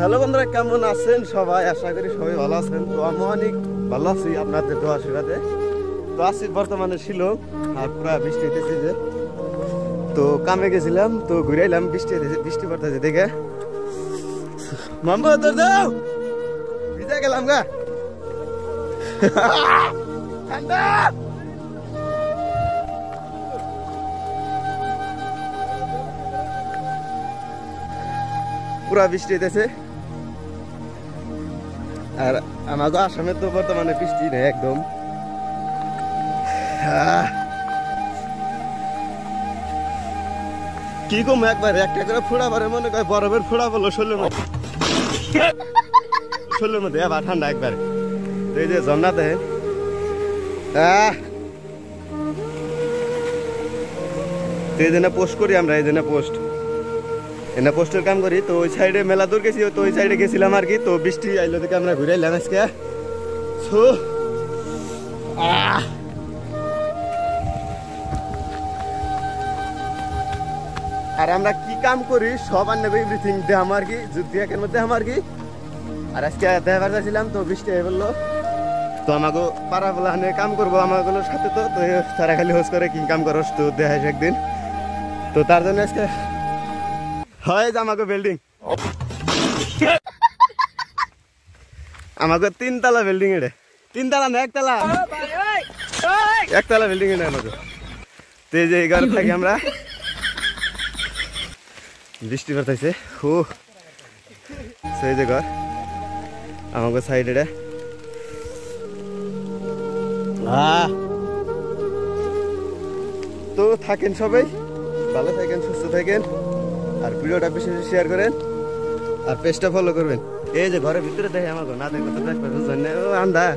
Hello বন্ধুরা, কেমন আছেন সবাই? আশা করি সবাই ভালো আছেন। তো আমি অনেক ভালো আছি আপনাদের দোয়া আশীর্বাদে। তো আছি বর্তমানে শিলং, আর পুরা বৃষ্টি হইতেছে যে। তো কামে গেছিলাম, তো ঘুরে এলাম, বৃষ্টি হইতেছে, বৃষ্টি পড়তেছে দেখে মাম্মা তোর দাও ভিজা গেলাম গা। ঠান্ডা পুরা বৃষ্টি হইতেছে। আর আমাদের আসামে তো বর্তমানে বৃষ্টি নেই একদম। কি কম একবার একটা করে ফোড়া পরে মনে করে বরফের ফোড়া বললো শরীরের মধ্যে, শরীরের মধ্যে আবার ঠান্ডা একবার। এই যে ঝর্ণা দেখেন, এই জন্য পোস্ট করি আমরা, এই জন্য পোস্ট এনে পোস্টের কাম করি। তো ওই সাইডে মেলা দূর গেছি, তো ওই সাইডে গেছিলাম আর কি। তো বৃষ্টি আইলো দেখে আমরা ঘুরে এলাম আজকে। আর আমরা কি কাম করি সব আর নেবে এভরিথিং দে আমার কি যুদ্ধ একের মধ্যে আমার কি। আর আজকে দেখাবার যাচ্ছিলাম, তো বৃষ্টি হয়ে বললো, তো আমাকে পাড়া বলা কাম করবো আমাগুলোর সাথে। তো তারা খালি হোস করে কি কাম করস, তো দেখাইস একদিন। তো তার জন্য আজকে হয় যে আমাকে বিল্ডিং, আমাকে 3 তলা বিল্ডিং, এটা 3 তলা না, 1 তলা, 1 তলা বিল্ডিং এটা আমাকে। তো এই যে এই ঘরে থাকি আমরা, বৃষ্টি পড়তেছে। সেই যে ঘর আমাকে সাইড, এটা তো থাকেন সবাই ভালো থাকেন, সুস্থ থাকেন, আর ভিডিওটা বেশি বেশি শেয়ার করেন, আর পেজটা ফলো করবেন। এই যে ঘরের ভিতরে দেখে আমাকে না দেখলে তো দেখবেন, আন্ধার।